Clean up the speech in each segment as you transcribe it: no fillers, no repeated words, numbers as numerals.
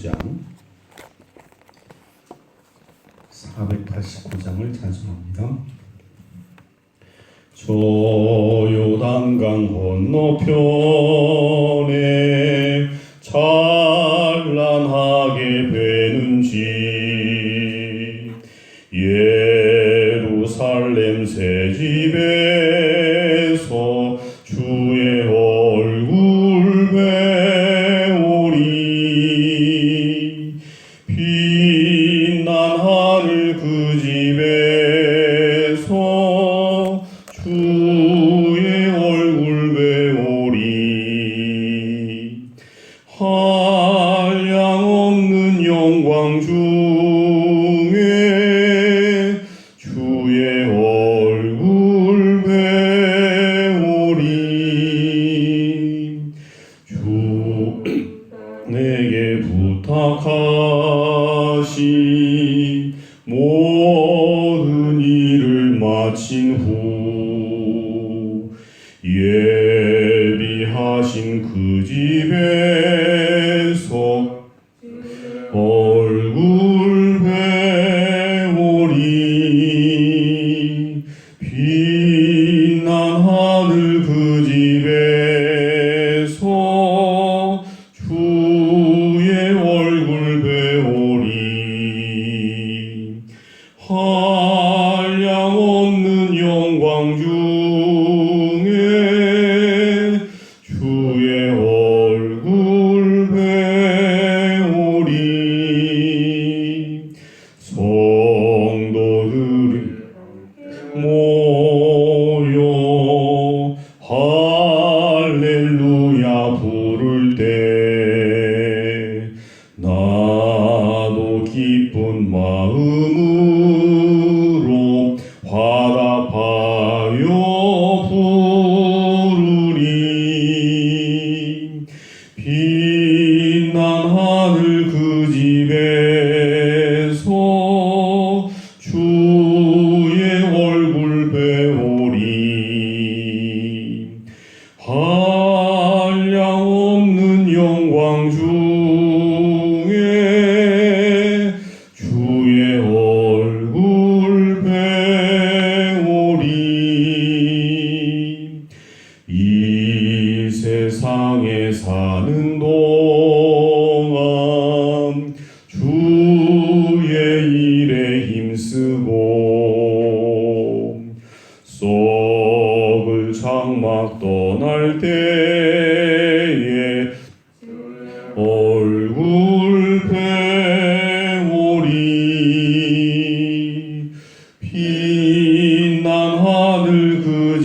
489장 489장을 찬송합니다. 저 요단강 건너편에 찬란하게 배는 집 예루살렘 새 집에서 주의 얼굴 배우리 빛난 하늘 그 집에서 주의 얼굴 배우리 한량없는 영광 중에 주의 얼굴 배우리 주 내게 부탁하신 모든 일을 마친 후 예비하신 그 집에서 얼굴 배우리 빛난 하늘 그 집에서 주의 얼굴 배우리 한량없는 영광 중에 주의 얼굴 배우리 성도들이 모여 할렐루야 부를 때 나도 기쁜 마음으로 화답하여 부르리 빛난 하늘 그 집에서 주의 얼굴 배우리 한량없는 영광 중에 주의 얼굴 배우리 이 세상에 사는 동안 주의 일에 힘쓰고 썩을 장막 떠날 때에 얼굴 배우리 빛난 하늘 그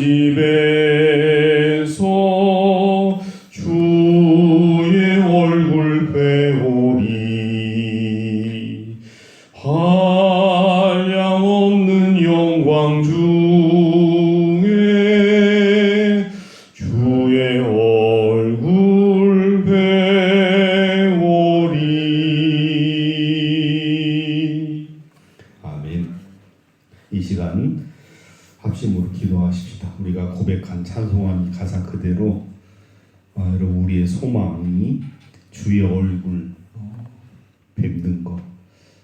집에서 주의 얼굴 배우리 한량없는 영광 중에 주의 얼굴 배우리. 아멘. 이 시간 합심으로 기도하십시다. 우리가 고백한 찬송한 가사 그대로 여러분 우리의 소망이 주의 얼굴 뵙는 것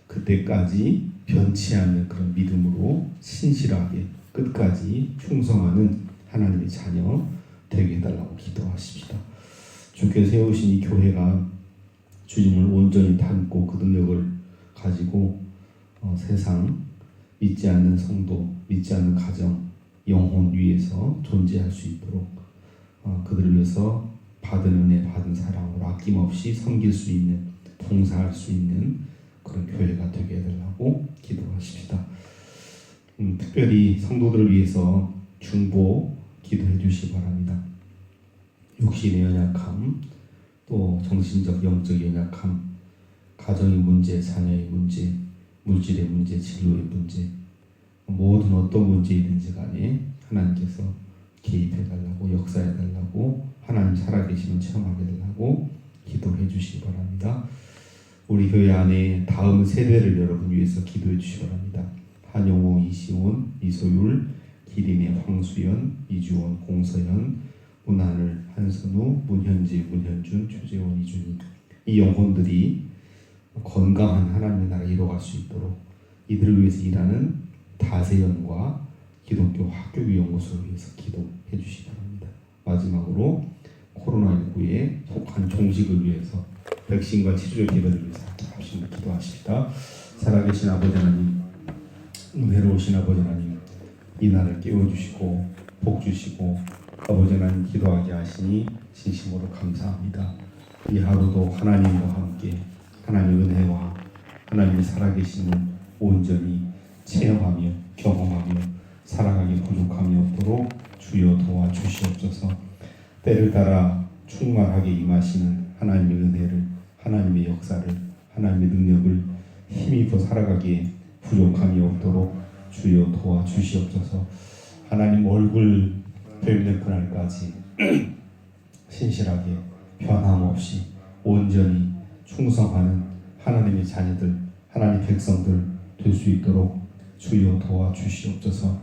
그때까지 변치 않는 그런 믿음으로 신실하게 끝까지 충성하는 하나님의 자녀 되게 해달라고 기도하십시다. 주께 세우신 이 교회가 주님을 온전히 닮고 그 능력을 가지고 세상 믿지 않는 성도, 믿지 않는 가정, 영혼 위에서 존재할 수 있도록 그들을 위해서 받은 은혜, 받은 사랑으로 아낌없이 섬길 수 있는, 봉사할 수 있는 그런 교회가 되게 해달라고 기도하십시다. 특별히 성도들을 위해서 중보 기도해 주시기 바랍니다. 육신의 연약함, 또 정신적, 영적 연약함, 가정의 문제, 자녀의 문제, 물질의 문제, 진로의 문제, 모든 어떤 문제이든지 간에 하나님께서 개입해달라고, 역사해달라고, 하나님 살아계시면 체험하게 해달라고 기도해 주시기 바랍니다. 우리 교회 안에 다음 세대를 여러분 위해서 기도해 주시기 바랍니다. 한용호, 이시온, 이소율, 기린의 황수연, 이주원, 공서연, 문하늘, 한선우, 문현지, 문현준, 최재원, 이준희 이 영혼들이 건강한 하나님의 나라 이루어갈 수 있도록 이들을 위해서 일하는 다세연과 기독교 학교교연구소를 위해서 기도해 주시기 바랍니다. 마지막으로 코로나19에 속한 종식을 위해서 백신과 치료제 개발을 위해서 합심을 기도하십시다. 살아계신 아버지 하나님, 은혜로우신 아버지 하나님, 이 날을 깨워주시고 복 주시고 아버지 하나님 기도하게 하시니 진심으로 감사합니다. 이 하루도 하나님과 함께 하나님의 은혜와 하나님의 살아계심을 온전히 체험하며 경험하며 살아가기 부족함이 없도록 주여 도와주시옵소서. 때를 따라 충만하게 임하시는 하나님의 은혜를, 하나님의 역사를, 하나님의 능력을 힘입어 살아가기에 부족함이 없도록 주여 도와주시옵소서. 하나님 얼굴 뵙는 그날까지 신실하게 변함없이 온전히 충성하는 하나님의 자녀들, 하나님의 백성들 될 수 있도록 주여 도와주시옵소서.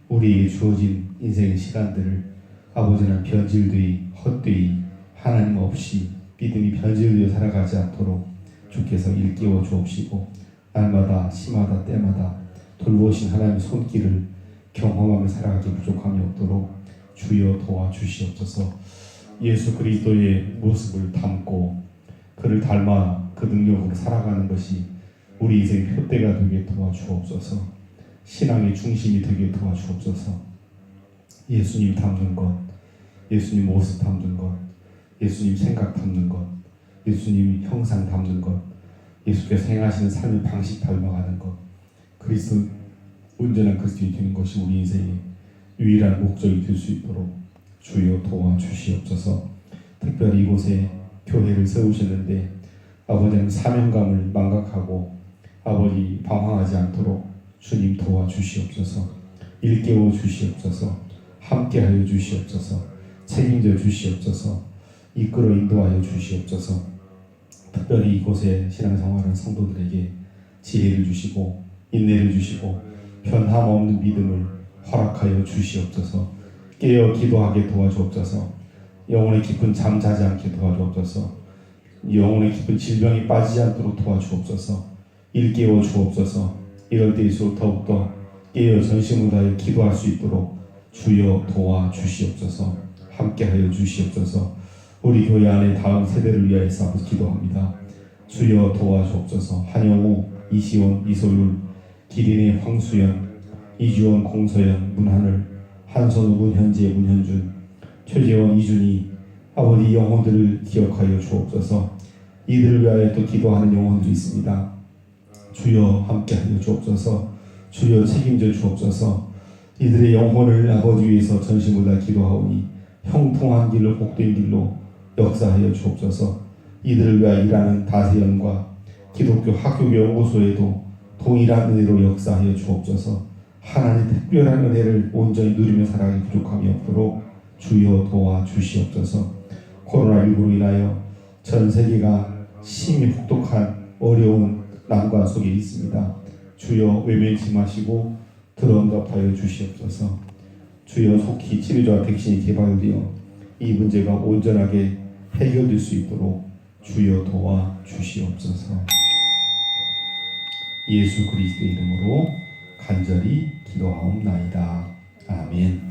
우리에게 주어진 인생의 시간들을 아버지는 변질되이 헛되이 하나님 없이 믿음이 변질되어 살아가지 않도록 주께서 일깨워 주옵시고 날마다 시마다 때마다 돌보신 하나님의 손길을 경험하며 살아가기 부족함이 없도록 주여 도와주시옵소서. 예수 그리스도의 모습을 담고 그를 닮아 그 능력으로 살아가는 것이 우리 인생의 표대가 되게 도와주옵소서. 신앙의 중심이 되게 도와주옵소서. 예수님 닮는 것, 예수님 모습 닮는 것, 예수님 생각 닮는 것, 예수님 형상 닮는 것, 예수께서 행하시는 삶의 방식 닮아가는 것, 그리스도 온전한 그리스도인이 되는 것이 우리 인생의 유일한 목적이 될 수 있도록 주여 도와주시옵소서. 특별히 이곳에 교회를 세우셨는데 아버지는 사명감을 망각하고 아버지 방황하지 않도록 주님 도와주시옵소서. 일깨워 주시옵소서. 함께하여 주시옵소서. 책임져 주시옵소서. 이끌어 인도하여 주시옵소서. 특별히 이곳에 신앙생활하는 성도들에게 지혜를 주시고 인내를 주시고 변함없는 믿음을 허락하여 주시옵소서. 깨어 기도하게 도와주옵소서. 영혼의 깊은 잠 자지 않게 도와주옵소서. 영혼의 깊은 질병이 빠지지 않도록 도와주옵소서. 일깨워 주옵소서. 이럴 때일수록 더욱더 깨어 전심을 다하여 기도할 수 있도록 주여 도와주시옵소서. 함께하여 주시옵소서. 우리 교회 안에 다음 세대를 위하여서 앞에서 기도합니다. 주여 도와주옵소서. 한영우, 이시원, 이소율, 기린의 황수연, 이주원, 공서연, 문하늘, 한선우, 문현재, 문현준, 최재원, 이준희, 아버지 영혼들을 기억하여 주옵소서. 이들을 위하여 또 기도하는 영혼들이 있습니다. 주여 함께하여 주옵소서. 주여 책임져 주옵소서. 이들의 영혼을 아버지 위해서 전심을 다 기도하오니 형통한 길로 복된 길로 역사하여 주옵소서. 이들을 위하여 일하는 다세연과 기독교 학교연구소에도 동일한 은혜로 역사하여 주옵소서. 하나님의 특별한 은혜를 온전히 누리며 살아가기 부족함이 없도록 주여 도와주시옵소서. 코로나19로 인하여 전 세계가 심히 혹독한 어려운 난관 속에 있습니다. 주여 외면치 마시고 들어응답하여 주시옵소서. 주여 속히 치료제와 백신이 개발되어 이 문제가 온전하게 해결될 수 있도록 주여 도와주시옵소서. 예수 그리스도의 이름으로 간절히 기도하옵나이다. 아멘.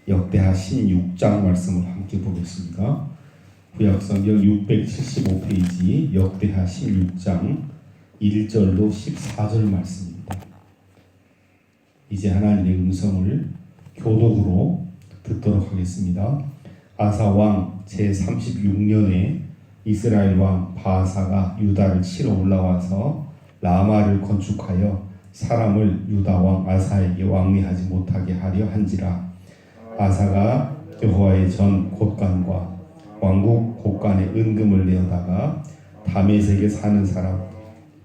역대하 16장 말씀을 함께 보겠습니다. 구약성경 675페이지 역대하 16장 1절로 14절 말씀입니다. 이제 하나님의 음성을 교독으로 듣도록 하겠습니다. 아사 왕 제36년에 이스라엘 왕 바아사가 유다를 치러 올라와서 라마를 건축하여 사람을 유다 왕 아사에게 왕래하지 못하게 하려 한지라. 아사가 여호와의 전 곳간과 왕국 곳간에 은금을 내어다가 다메섹에 사는 사람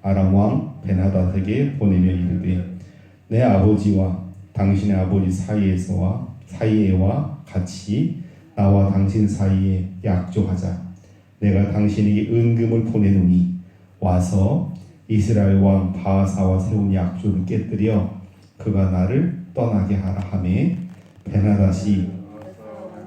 아람 왕 베나닷에게 보내며 이르되 내 아버지와 당신의 아버지 사이에와 같이 나와 당신 사이에 약조하자. 내가 당신에게 은금을 보내노니 와서 이스라엘 왕 바아사와 세운 약조를 깨뜨려 그가 나를 떠나게 하라 하매 베나닷이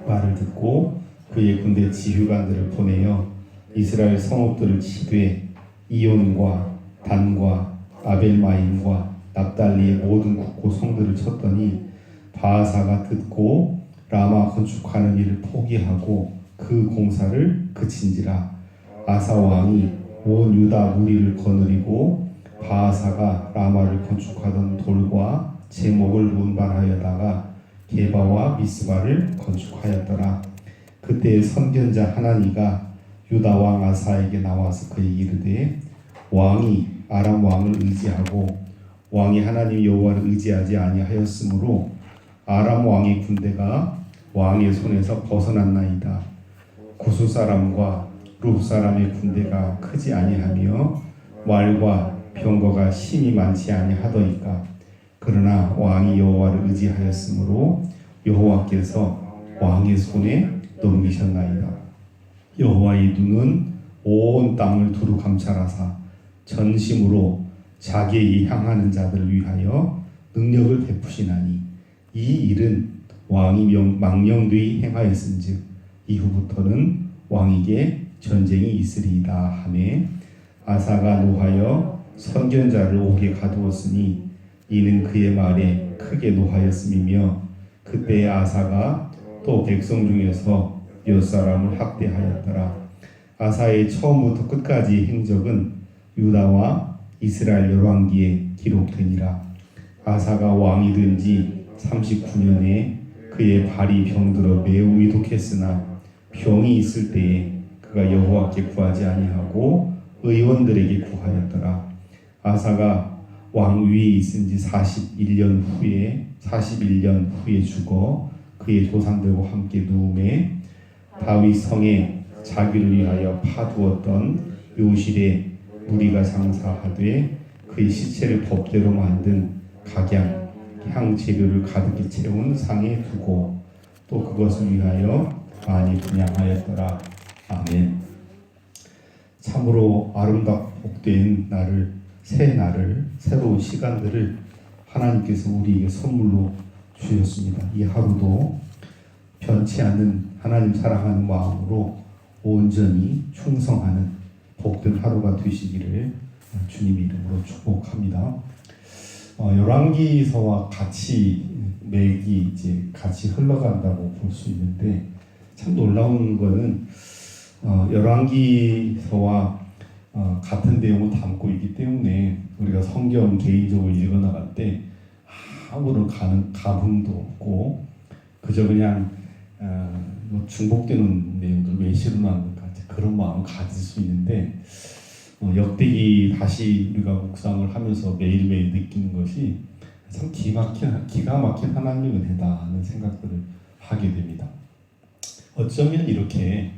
말을 듣고 그의 군대 지휘관들을 보내어 이스라엘 성읍들을 치되 이온과 단과 아벨마임과 납달리의 모든 국고 성들을 쳤더니 바하사가 듣고 라마 건축하는 일을 포기하고 그 공사를 그친지라. 아사 왕이 온 유다 무리를 거느리고 바하사가 라마를 건축하던 돌과 제목을 운반하여다가 게바와 미스바를 건축하였더라. 그때 선견자 하나니가 유다 왕 아사에게 나와서 그에게 이르되 왕이 아람 왕을 의지하고 왕이 하나님 여호와를 의지하지 아니하였으므로 아람 왕의 군대가 왕의 손에서 벗어났나이다. 구스 사람과 룹 사람의 군대가 크지 아니하며 말과 병거가 심히 많지 아니하더이까. 그러나 왕이 여호와를 의지하였으므로 여호와께서 왕의 손에 넘기셨나이다. 여호와의 눈은 온 땅을 두루 감찰하사 전심으로 자기에게 향하는 자들을 위하여 능력을 베푸시나니 이 일은 왕이 망령되이 행하였은즉 이후부터는 왕에게 전쟁이 있으리이다 하매 아사가 노하여 선견자를 옥에 가두었으니 이는 그의 말에 크게 노하였음이며 그때 아사가 또 백성 중에서 몇 사람을 학대하였더라. 아사의 처음부터 끝까지 행적은 유다와 이스라엘 열왕기에 기록되니라. 아사가 왕이 된 지 39년에 그의 발이 병들어 매우 위독했으나 병이 있을 때에 그가 여호와께 구하지 아니하고 의원들에게 구하였더라. 아사가 왕 위에 있은 지 41년 후에 죽어 그의 조상들과 함께 누움에 다윗 성에 자기를 위하여 파두었던 요실에 무리가 장사하되 그의 시체를 법대로 만든 각양 향재료를 가득히 채운 상에 두고 또 그것을 위하여 많이 분양하였더라. 아멘. 참으로 아름답고 복된 날을, 새 날을, 새로운 시간들을 하나님께서 우리에게 선물로 주셨습니다. 이 하루도 변치 않는 하나님 사랑하는 마음으로 온전히 충성하는 복된 하루가 되시기를 주님 이름으로 축복합니다. 열왕기서와 같이 맥이 이제 같이 흘러간다고 볼 수 있는데 참 놀라운 거는 열왕기서와 같은 내용을 담고 있기 때문에 우리가 성경 개인적으로 읽어나갈 때 아무런 감흥도 없고 그저 그냥 중복되는 내용들 외시로 나는 것 같은 그런 마음을 가질 수 있는데 역대기 다시 우리가 묵상을 하면서 매일매일 느끼는 것이 참 기가 막힌 하나님의 은혜다 하는 생각들을 하게 됩니다. 어쩌면 이렇게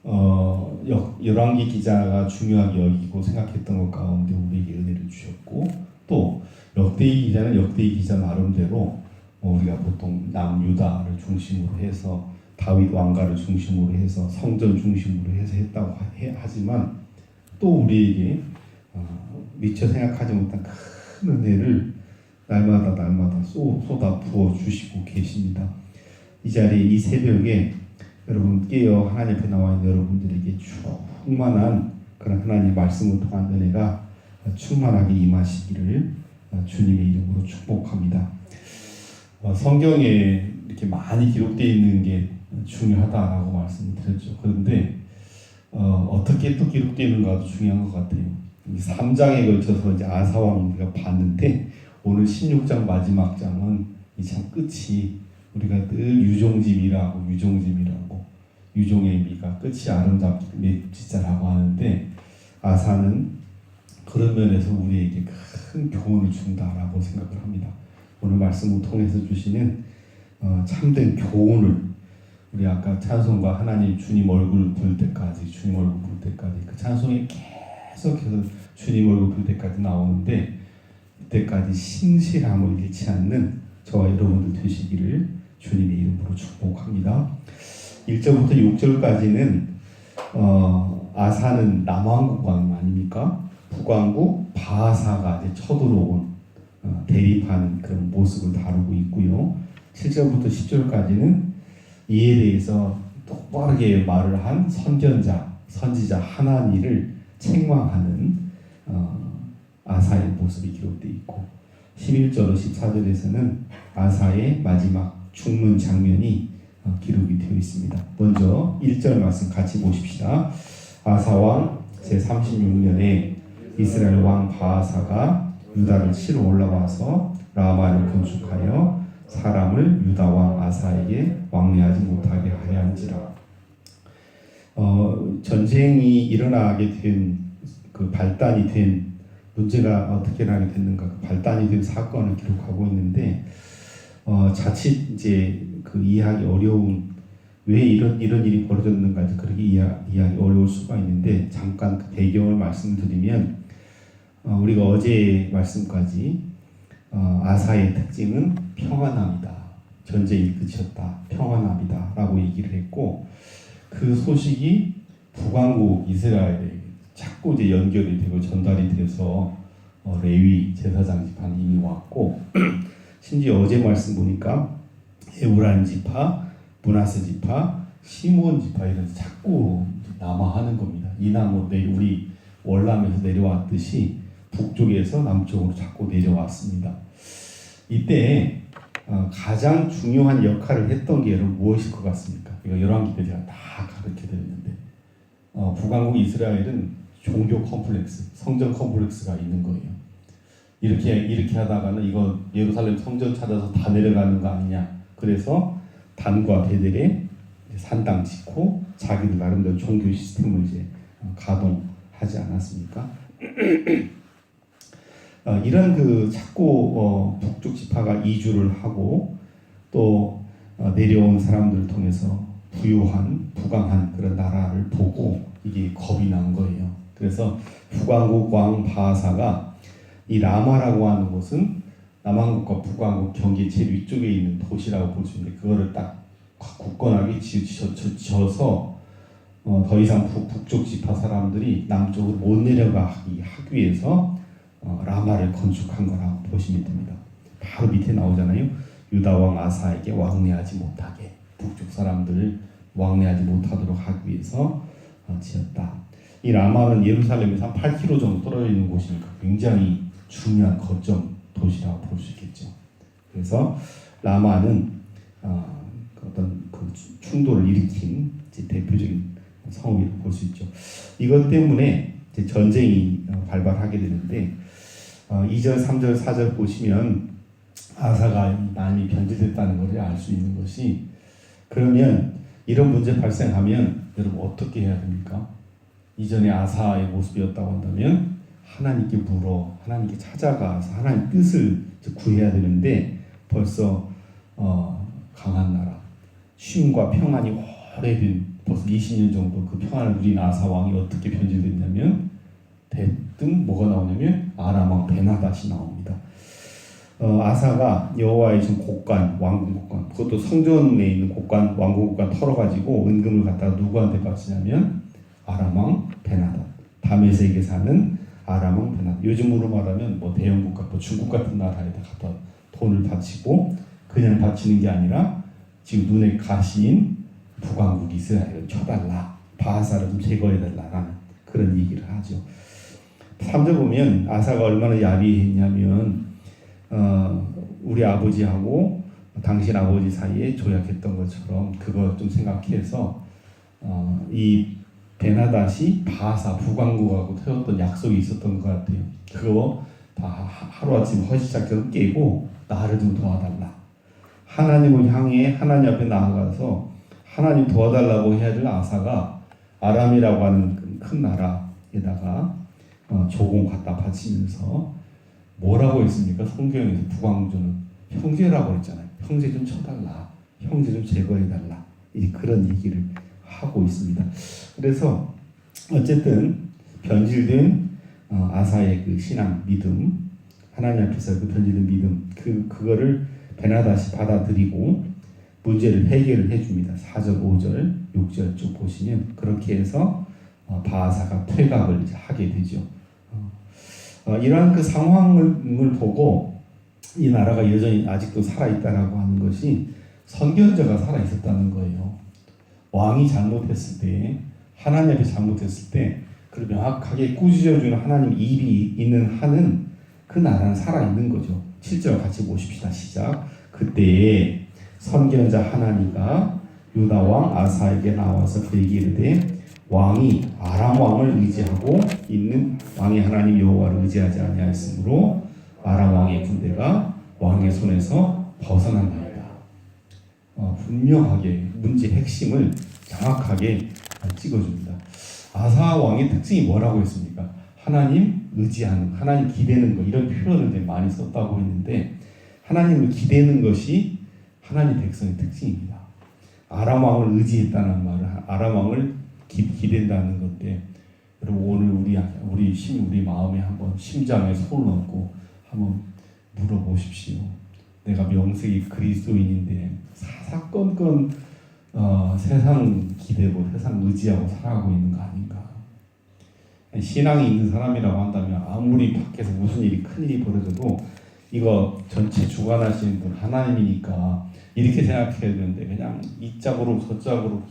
열왕기 기자가 중요하게 여기고 생각했던 것 가운데 우리에게 은혜를 주셨고 또 역대기 기자는 역대기 기자 나름대로 우리가 보통 남유다를 중심으로 해서 다윗 왕가를 중심으로 해서 성전 중심으로 해서 했다고 하지만 또 우리에게 미처 생각하지 못한 큰 은혜를 날마다 쏟아 부어 주시고 계십니다. 이 자리에 이 새벽에 여러분 깨어 하나님 앞에 나와 있는 여러분들에게 충만한 그런 하나님의 말씀을 통한 은혜가 충만하게 임하시기를 주님의 이름으로 축복합니다. 성경에 이렇게 많이 기록되어 있는 게 중요하다라고 말씀을 드렸죠. 그런데 어떻게 또 기록되어 있는가도 중요한 것 같아요. 3장에 걸쳐서 이제 아사왕 우리가 봤는데 오늘 16장 마지막 장은 이 참 끝이 우리가 늘 유종의 미가 끝이 아름답게 맺지자라고 하는데 아사는 그런 면에서 우리에게 큰 교훈을 준다라고 생각을 합니다. 오늘 말씀을 통해서 주시는 참된 교훈을 우리 아까 찬송과 하나님 주님 얼굴 볼 때까지 그 찬송이 계속해서 주님 얼굴 볼 때까지 나오는데 그때까지 신실함을 잃지 않는 저와 여러분들 되시기를 주님의 이름으로 축복합니다. 1절부터 6절까지는 아사는 남왕국 왕 아닙니까? 북왕국 바하사가 이제 쳐들어온 대립하는 그런 모습을 다루고 있고요. 7절부터 10절까지는 이에 대해서 똑바르게 말을 한 선지자 하나니를 책망하는 모습이 기록되어 있고 11절 14절에서는 아사의 마지막 죽는 장면이 기록이 되어 있습니다. 먼저 1절 말씀 같이 보십시다. 아사왕 제36년에 이스라엘 왕 바아사가 유다를 치러 올라와서 라마를 건축하여 사람을 유다 왕 아사에게 왕래하지 못하게 하려 한지라. 전쟁이 일어나게 된 그 발단이 된 문제가 어떻게 일어나게 됐는가, 그 발단이 된 사건을 기록하고 있는데 자칫 이제 그 이해하기 어려운 왜 이런 일이 벌어졌는가 그렇게 이해하기 어려울 수가 있는데 잠깐 그 배경을 말씀드리면 우리가 어제 말씀까지 아사의 특징은 평안함이다, 전쟁이 끝이었다, 평안함이다 라고 얘기를 했고 그 소식이 북왕국 이스라엘에 자꾸 이제 연결이 되고 전달이 돼서 레위 제사장 지파는 이미 왔고 심지어 어제 말씀 보니까 에브라임 지파, 므낫세 지파, 시므온 지파 이런 자꾸 남하하는 겁니다. 이남으로 우리 월남에서 내려왔듯이 북쪽에서 남쪽으로 자꾸 내려왔습니다. 이때 가장 중요한 역할을 했던 게 여러분 무엇일 것 같습니까? 이거 열왕기 때 제가 다 가르쳐 드렸는데 북왕국 이스라엘은 종교 컴플렉스, 성전 컴플렉스가 있는 거예요. 이렇게 하다가는 이거 예루살렘 성전 찾아서 다 내려가는 거 아니냐. 그래서 단과 베델에 산당 짓고 자기들 나름대로 종교 시스템을 이제 가동하지 않았습니까? 이런 그 자꾸 북쪽 지파가 이주를 하고 또 내려온 사람들을 통해서 부유한 부강한 그런 나라를 보고 이게 겁이 난 거예요. 그래서 북왕국 왕 바아사가 이 라마라고 하는 곳은 남왕국과 북왕국 경계 제일 위쪽에 있는 도시라고 볼 수 있는데 그거를 딱 굳건하게 지어서 더 이상 북쪽 지파 사람들이 남쪽으로 못 내려가기 하기 위해서 라마를 건축한 거라고 보시면 됩니다. 바로 밑에 나오잖아요. 유다 왕 아사에게 왕래하지 못하게, 북쪽 사람들을 왕래하지 못하도록 하기 위해서 지었다. 이 라마는 예루살렘에서 한 8km 정도 떨어져 있는 곳이니까 굉장히 중요한 거점 도시라고 볼 수 있겠죠. 그래서 라마는 어떤 그 충돌을 일으킨 대표적인 성이라고 볼 수 있죠. 이것 때문에 이제 전쟁이 발발하게 되는데 2절, 3절, 4절 보시면 아사가 많이 변질됐다는 것을 알 수 있는 것이, 그러면 이런 문제 발생하면 여러분 어떻게 해야 됩니까? 이전에 아사의 모습이었다고 한다면 하나님께 물어, 하나님께 찾아가서 하나님 뜻을 구해야 되는데 벌써 강한 나라, 쉼과 평안이 오래된 벌써 20년 정도 그 평안을 누린 아사 왕이 어떻게 변질됐냐면 대뜸 뭐가 나오냐면 아람 왕 베나닷이 나옵니다. 아사가 여호와의 전 곡간, 왕궁 곡간, 그것도 성전에 있는 곡간, 왕궁 곡간 털어가지고 은금을 갖다가 누구한테 바치냐면 아람 왕 베나닷, 다메섹에 사는 아람 왕 베나닷. 요즘으로 말하면 뭐 대영국 같은 중국 같은 나라에다 갖다 돈을 바치고, 그냥 바치는 게 아니라 지금 눈에 가시인 북왕국 이스라엘을 쳐달라, 바하사를 좀 제거해달라라는 그런 얘기를 하죠. 3절 보면 아사가 얼마나 야비했냐면 우리 아버지하고 당신 아버지 사이에 조약했던 것처럼 그거 좀 생각해서 이 베나닷이 바하사 북왕국하고 태웠던 약속이 있었던 것 같아요. 그거 다 하루아침 허시작처럼 깨고 나를 좀 도와달라. 하나님을 향해 하나님 앞에 나아가서 하나님 도와달라고 해야 될 아사가 아람이라고 하는 큰 나라에다가 조공 갖다 바치면서 뭐라고 했습니까? 성경에서 북왕조는 형제라고 했잖아요. 형제 좀 쳐달라, 형제 좀 제거해달라, 그런 얘기를 하고 있습니다. 그래서 어쨌든 변질된 아사의 그 신앙, 믿음, 하나님 앞에서 그 변질된 믿음, 그거를 베나닷이 받아들이고 문제를 해결을 해줍니다. 4절, 5절, 6절 쭉 보시면 그렇게 해서 바하사가 퇴각을 이제 하게 되죠. 이러한 그 상황을 보고 이 나라가 여전히 아직도 살아있다라고 하는 것이 선견자가 살아있었다는 거예요. 왕이 잘못했을 때, 하나님 앞에 잘못했을 때 그걸 명확하게 꾸짖어주는 하나님 입이 있는 한은 그 나라는 살아있는 거죠. 7절 같이 보십시다. 시작. 그때에 선견자 하나니가 유다 왕 아사에게 나와서 그에게 이르되 왕이 아람 왕을 의지하고 있는 왕의 하나님 여호와를 의지하지 아니하였으므로 아람 왕의 군대가 왕의 손에서 벗어난다. 분명하게 문제 핵심을 정확하게 찍어줍니다. 아사 왕의 특징이 뭐라고 했습니까? 하나님 의지하는, 하나님 기대는 것, 이런 표현을 많이 썼다고 했는데 하나님을 기대는 것이 하나님 백성의 특징입니다. 아람 왕을 의지했다는 말은 아람 왕을 기댄다는 건데, 여러분 오늘 우리 마음에 한번 심장에 손을 얹고 한번 물어보십시오. 내가 명색이 그리스도인인데 사사건건 세상 기대고 세상 의지하고 살아가고 있는 거 아닌가? 신앙이 있는 사람이라고 한다면 아무리 밖에서 무슨 일이 큰일이 벌어져도 이거 전체 주관하시는 분 하나님이니까 이렇게 생각해야 되는데 그냥 이짝으로 저짝으로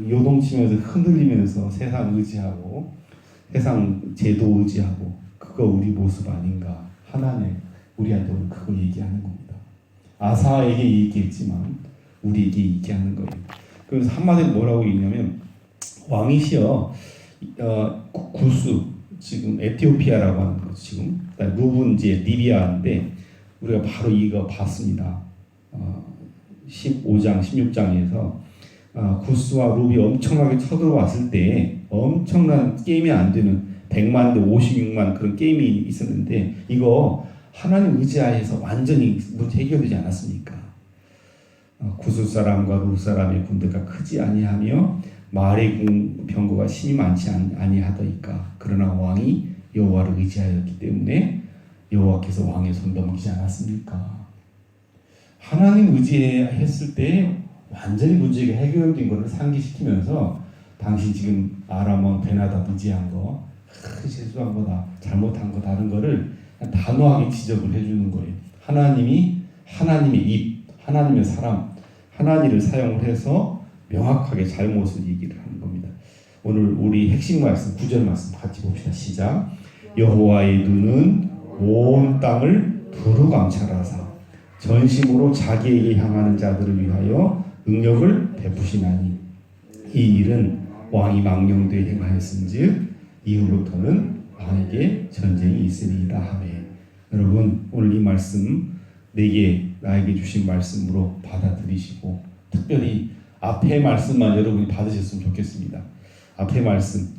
요동치면서 흔들리면서 세상 의지하고 세상 제도 의지하고 그거 우리 모습 아닌가? 하나님 우리한테 오늘 그거 얘기하는 겁니다. 아사에게 얘기했지만 우리에게 얘기하는 거예요. 그래서 한마디로 뭐라고 얘기냐면 왕이시여 구스 지금 에티오피아라고 하는 거죠. 지금 루븐 이제 리비아인데 우리가 바로 이거 봤습니다. 15장 16장에서 구스와 루비 엄청나게 쳐들어왔을 때 엄청난 게임이 안 되는 100만 대 56만 그런 게임이 있었는데 이거 하나님 의지하에서 완전히 문제 해결되지 않았습니까? 구스 사람과 루브 사람의 군대가 크지 아니하며 마을의 병거가 심히 많지 아니하더이까. 그러나 왕이 여호와를 의지하였기 때문에 여호와께서 왕의 손 넘기지 않았습니까? 하나님 의지했을 때 완전히 문제가 해결된 것을 상기시키면서 당신 지금 아람 왕 베나다 의지한 거 실수한 거다, 잘못한 거 다른 거를 단호하게 지적을 해주는 거예요. 하나님이 하나님의 입, 하나님의 사람, 하나님을 사용을 해서 명확하게 잘못을 얘기를 하는 겁니다. 오늘 우리 핵심 말씀 9절 말씀 같이 봅시다. 시작. 여호와의 눈은 온 땅을 두루 감찰하사 전심으로 자기에게 향하는 자들을 위하여 능력을 베푸시나니 이 일은 왕이 망령되이 행하였은즉 이후부터는 왕에게 전쟁이 있으리이다 하매. 여러분 오늘 이 말씀 나에게 주신 말씀으로 받아들이시고 특별히 앞에 말씀만 여러분이 받으셨으면 좋겠습니다. 앞에 말씀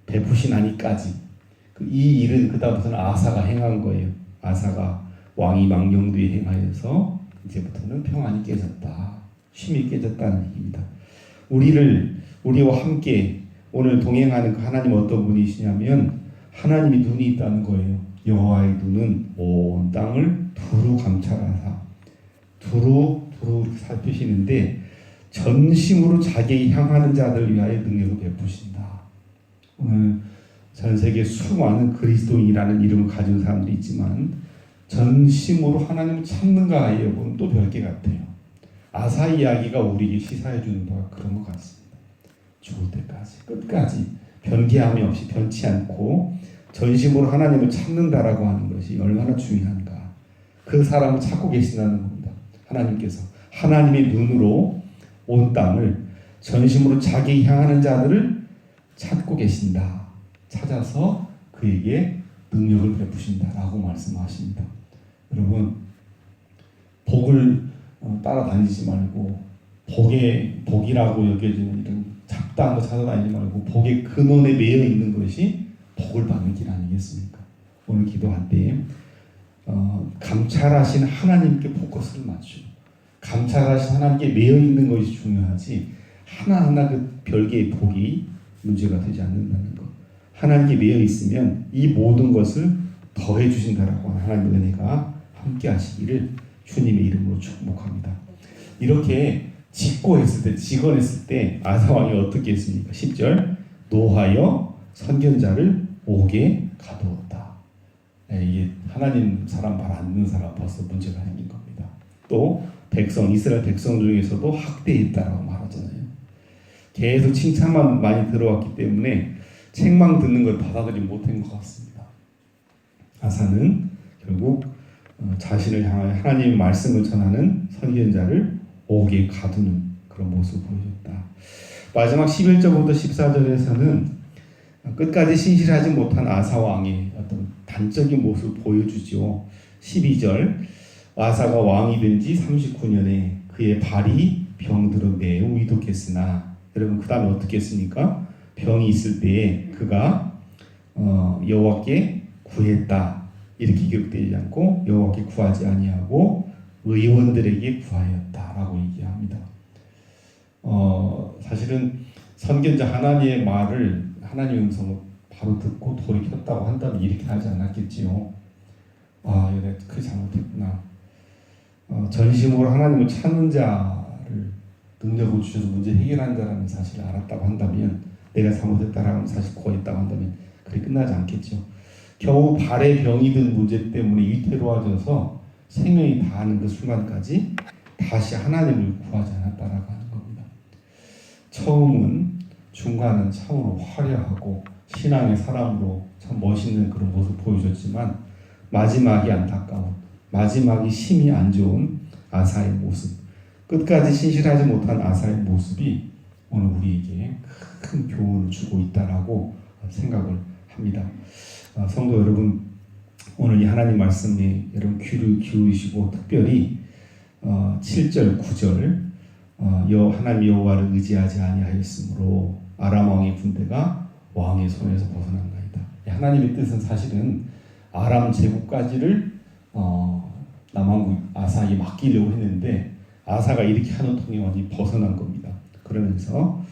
베푸시나니까지 이 일은 그다음부터는 아사가 행한 거예요. 아사가 왕이 망령되이 행하여서 이제부터는 평안이 깨졌다, 쉼이 깨졌다는 얘기입니다. 우리와 함께 오늘 동행하는 그 하나님 어떤 분이시냐면 하나님이 눈이 있다는 거예요. 여호와의 눈은 온 땅을 두루 감찰하사 두루 살피시는데 전심으로 자기에게 향하는 자들을 위하여 능력을 베푸신다. 오늘 전 세계 수많은 그리스도인이라는 이름을 가진 사람들이 있지만 전심으로 하나님을 찾는가 여러분 또 별개 같아요. 아사 이야기가 우리에게 시사해 주는 바가 그런 것 같습니다. 죽을 때까지 끝까지 변개함이 없이 변치 않고 전심으로 하나님을 찾는다라고 하는 것이 얼마나 중요한가. 그 사람을 찾고 계신다는 겁니다. 하나님께서 하나님의 눈으로 온 땅을 전심으로 자기 향하는 자들을 찾고 계신다. 찾아서 그에게 능력을 베푸신다라고 말씀하십니다. 여러분 복을 따라다니지 말고 복이라고 여겨지는 이런 잡다한 거 찾아다니지 말고 복의 근원에 매여 있는 것이 복을 받는 길 아니겠습니까? 오늘 기도할 때 감찰하신 하나님께 포커스를 맞추고 감찰하신 하나님께 매여 있는 것이 중요하지 하나하나 그 별개의 복이 문제가 되지 않는다는 것. 하나님께 매여 있으면 이 모든 것을 더해 주신다라고 하는 하나님의 은혜가 함께 하시기를 주님의 이름으로 축복합니다. 이렇게 직권했을 때 아사 왕이 어떻게 했습니까? 10절 노하여 선견자를 옥에 가두었다. 이게 하나님 사람 말 안 듣는 사람 벌써 문제가 생긴 겁니다. 또 이스라엘 백성 중에서도 학대했다라고 말하잖아요. 계속 칭찬만 많이 들어왔기 때문에 책망 듣는 걸 받아들이지 못한 것 같습니다. 아사는 결국 자신을 향하여 하나님의 말씀을 전하는 선견자를 옥에 가두는 그런 모습을 보여줬다. 마지막 11절부터 14절에서는 끝까지 신실하지 못한 아사 왕의 어떤 단적인 모습을 보여주죠. 12절 아사가 왕이 된 지 39년에 그의 발이 병들어 매우 위독했으나, 여러분 그 다음에 어떻게 했습니까? 병이 있을 때에 그가 여호와께 구했다 이렇게 기록되지 않고 여호와께 구하지 아니하고 의원들에게 구하였다라고 얘기합니다. 사실은 선견자 하나님의 말을, 하나님의 음성을 바로 듣고 돌이켰다고 한다면 이렇게 하지 않았겠지요. 내가 크게 잘못했구나. 전심으로 하나님을 찾는 자를 능력을 주셔서 문제 해결한 자라는 사실을 알았다고 한다면, 내가 잘못했다라는 사실 고했다고 한다면 그게 끝나지 않겠죠. 겨우 발에 병이 든 문제 때문에 위태로워져서 생명이 다하는 그 순간까지 다시 하나님을 구하지 않았다라고 하는 겁니다. 처음은, 중간은 참으로 화려하고 신앙의 사람으로 참 멋있는 그런 모습을 보여줬지만 마지막이 안타까운, 마지막이 심히 안 좋은 아사의 모습, 끝까지 신실하지 못한 아사의 모습이 오늘 우리에게 큰 교훈을 주고 있다라고 생각을 합니다. 성도 여러분, 오늘 이 하나님 말씀에 여러분 귀를 기울이시고 특별히 7절, 9절 하나님 여호와를 의지하지 아니하였으므로 아람 왕의 군대가 왕의 손에서 벗어난나이다. 하나님의 뜻은 사실은 아람 제국까지를 남왕국 아사에게 맡기려고 했는데 아사가 이렇게 하는 통에 완전히 벗어난 겁니다. 그러면서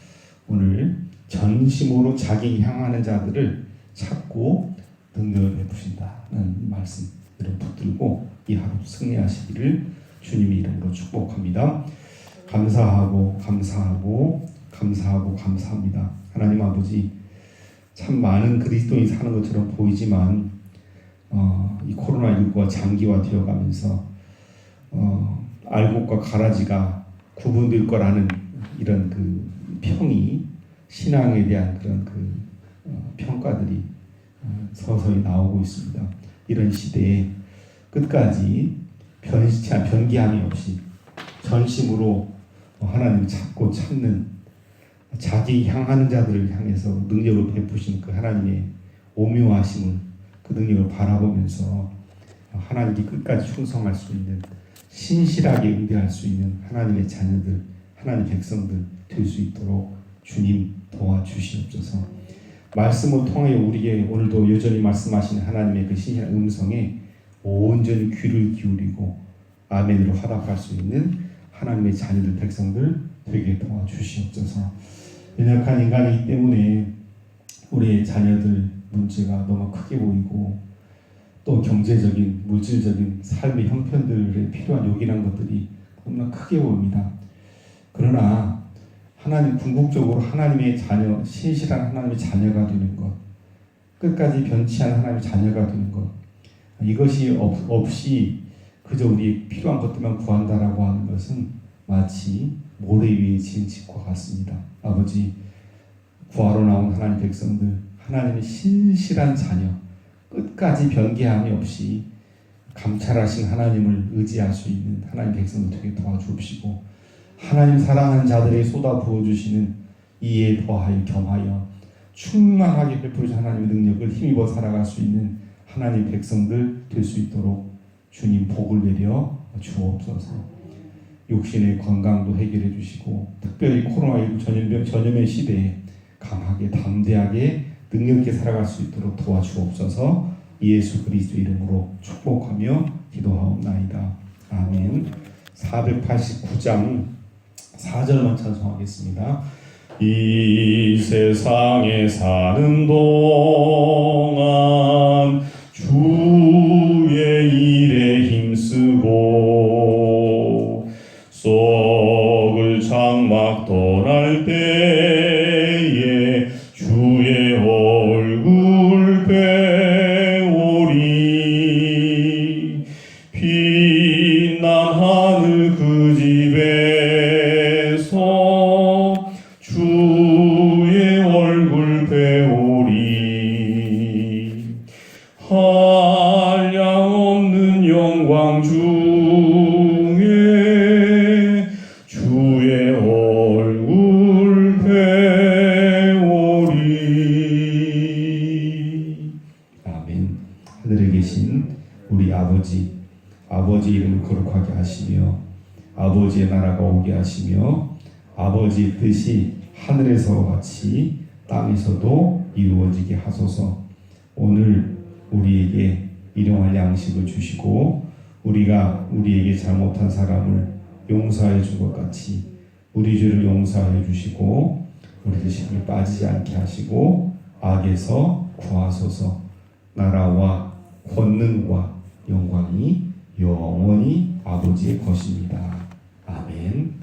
오늘 전심으로 자기 향하는 자들을 찾고 능력을 베푸신다는 말씀 여러분 붙들고 이 하루 승리하시기를 주님의 이름으로 축복합니다. 감사하고 감사합니다. 하나님 아버지, 참 많은 그리스도인이 사는 것처럼 보이지만 이 코로나19가 장기화되어 가면서 알곡과 가라지가 구분될 거라는 이런 그 평이, 신앙에 대한 그런 그 평가들이 서서히 나오고 있습니다. 이런 시대에 끝까지 변기함이 없이 전심으로 하나님을 찾고 찾는, 자기 향하는 자들을 향해서 능력을 베푸신 그 하나님의 오묘하심을, 그 능력을 바라보면서 하나님께 끝까지 충성할 수 있는, 신실하게 응대할 수 있는 하나님의 자녀들, 하나님 백성들 될 수 있도록 주님 도와주시옵소서. 말씀을 통해 우리에게 오늘도 여전히 말씀하시는 하나님의 그 신실한 음성에 온전히 귀를 기울이고 아멘으로 화답할 수 있는 하나님의 자녀들, 백성들 되게 도와주시옵소서. 연약한 인간이기 때문에 우리의 자녀들 문제가 너무 크게 보이고 또 경제적인, 물질적인 삶의 형편들에 필요한 요긴한 것들이 너무나 크게 보입니다. 그러나 하나님, 궁극적으로 하나님의 자녀, 신실한 하나님의 자녀가 되는 것, 끝까지 변치 않은 하나님의 자녀가 되는 것, 이것이 없이 그저 우리 필요한 것들만 구한다라고 하는 것은 마치 모래 위에 지은 집과 같습니다. 아버지, 구하러 나온 하나님 백성들, 하나님의 신실한 자녀, 끝까지 변개함이 없이 감찰하신 하나님을 의지할 수 있는 하나님 백성들 되게 도와주옵시고, 하나님 사랑하는 자들에게 쏟아 부어주시는 이에 더하여 겸하여 충만하게 베풀어주신 하나님의 능력을 힘입어 살아갈 수 있는 하나님 백성들 될 수 있도록 주님 복을 내려 주옵소서. 육신의 건강도 해결해 주시고 특별히 코로나19 전염의 시대에 강하게 담대하게 능력 있게 살아갈 수 있도록 도와주옵소서. 예수 그리스도 이름으로 축복하며 기도하옵나이다. 아멘. 489장 4절만 찬송하겠습니다. 이 세상에 사는 동안 주의 일에 힘쓰고 썩을 장막 떠날 때에 주의 얼굴 배우리. 빛난 하늘 그 집에서 주의 얼굴 배우리. 계신 우리 아버지 이름을 거룩하게 하시며 아버지의 나라가 오게 하시며 아버지의 뜻이 하늘에서 같이 땅에서도 이루어지게 하소서. 오늘 우리에게 일용할 양식을 주시고 우리가 우리에게 잘못한 사람을 용서해 준 것 같이 우리 죄를 용서해 주시고 우리들 시험에 빠지지 않게 하시고 악에서 구하소서. 나라와 권능과 영광이 영원히 아버지의 것입니다. 아멘.